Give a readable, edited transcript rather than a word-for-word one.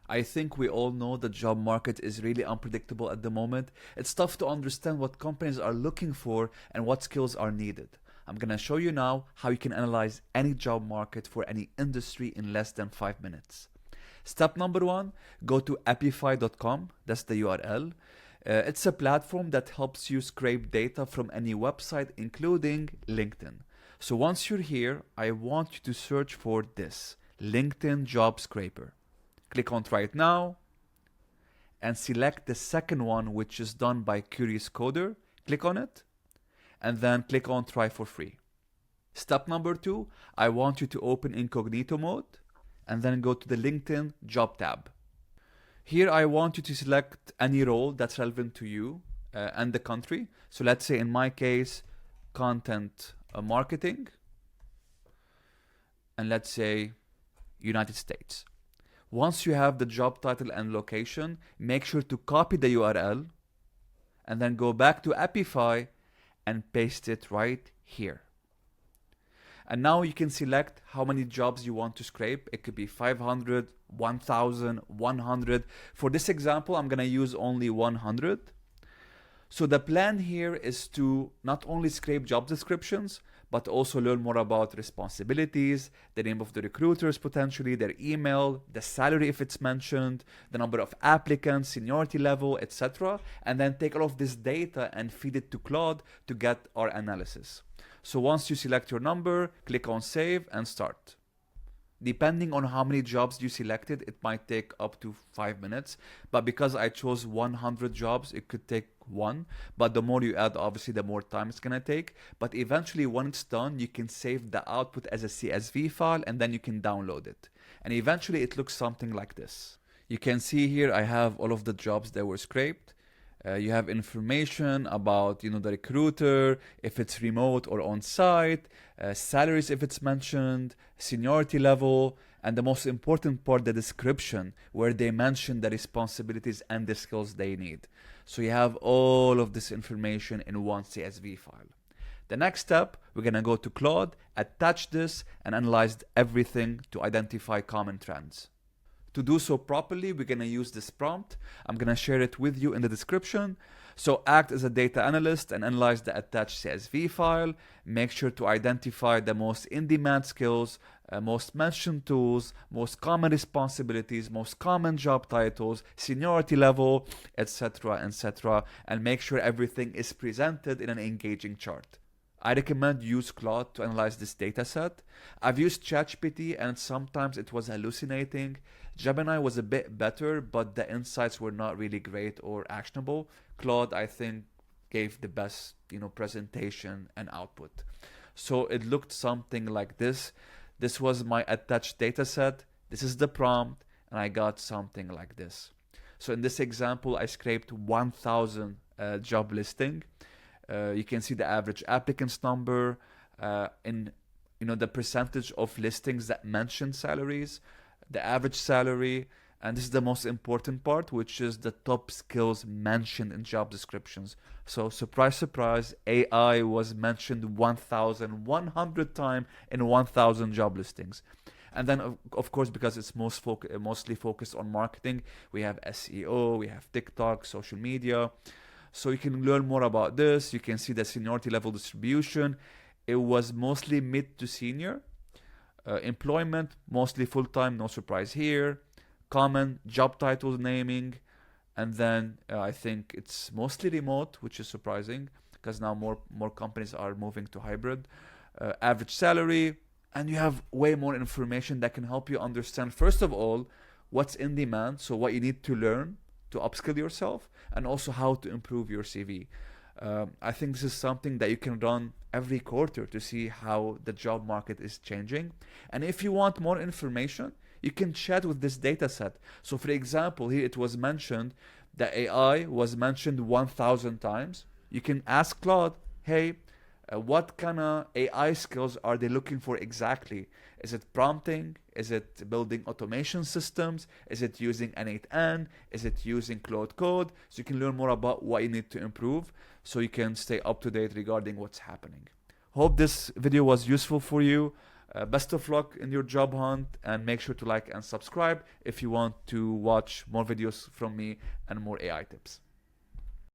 I think we all know the job market is really unpredictable at the moment. It's tough to understand what companies are looking for and what skills are needed. I'm gonna show you now how you can analyze any job market for any industry in less than 5 minutes. Step number one, go to apify.com, that's the URL. It's a platform that helps you scrape data from any website, including LinkedIn. So once you're here, I want you to search for this, LinkedIn Job Scraper. Click on Try It Now and select the second one, which is done by Curious Coder. Click on it and then click on Try for Free. Step number two, I want you to open incognito mode and then go to the LinkedIn Job tab. Here I want you to select any role that's relevant to you and the country. So let's say in my case, content marketing, and let's say United States. Once you have the job title and location, make sure to copy the URL and then go back to Apify and paste it right here. And now you can select how many jobs you want to scrape. It could be 500, 1000, 100. For this example, I'm gonna use only 100. So the plan here is to not only scrape job descriptions, but also learn more about responsibilities, the name of the recruiters potentially, their email, the salary if it's mentioned, the number of applicants, seniority level, etc. And then take all of this data and feed it to Claude to get our analysis. So once you select your number, click on Save and Start. Depending on how many jobs you selected, it might take up to 5 minutes. But because I chose 100 jobs, it could take one. But the more you add, obviously, the more time it's gonna take. But eventually, when it's done, you can save the output as a CSV file and then you can download it. And eventually, it looks something like this. You can see here, I have all of the jobs that were scraped. You have information about the recruiter, if it's remote or on-site, salaries if it's mentioned, seniority level, and the most important part, the description, where they mention the responsibilities and the skills they need. So you have all of this information in one CSV file. The next step, we're gonna go to Claude, attach this, and analyze everything to identify common trends. To do so properly, we're gonna use this prompt. I'm gonna share it with you in the description. So act as a data analyst and analyze the attached CSV file. Make sure to identify the most in-demand skills, most mentioned tools, most common responsibilities, most common job titles, seniority level, etc., etc., and make sure everything is presented in an engaging chart. I recommend use Claude to analyze this data set. I've used ChatGPT and sometimes it was hallucinating. Gemini was a bit better, but the insights were not really great or actionable. Claude, I think, gave the best, presentation and output. So it looked something like this. This was my attached data set. This is the prompt, and I got something like this. So in this example, I scraped 1000 job listing. You can see the average applicants number in the percentage of listings that mention salaries, the average salary, and this is the most important part, which is the top skills mentioned in job descriptions. So surprise, surprise, AI was mentioned 1,100 times in 1,000 job listings. And then, of course, because it's mostly focused on marketing, we have SEO, we have TikTok, social media. So you can learn more about this. You can see the seniority level distribution. It was mostly mid to senior. Employment, mostly full-time, no surprise here. Common job titles naming. And then I think it's mostly remote, which is surprising because now more companies are moving to hybrid. Average salary. And you have way more information that can help you understand, first of all, what's in demand. So what you need to learn to upskill yourself, and also how to improve your CV. I think this is something that you can run every quarter to see how the job market is changing. And if you want more information, you can chat with this data set. So for example, here it was mentioned that AI was mentioned 1,000 times. You can ask Claude, hey, what kind of AI skills are they looking for exactly? Is it prompting? Is it building automation systems? Is it using N8N? Is it using Claude Code? So you can learn more about what you need to improve so you can stay up to date regarding what's happening. Hope this video was useful for you. Best of luck in your job hunt, and make sure to like and subscribe if you want to watch more videos from me and more AI tips.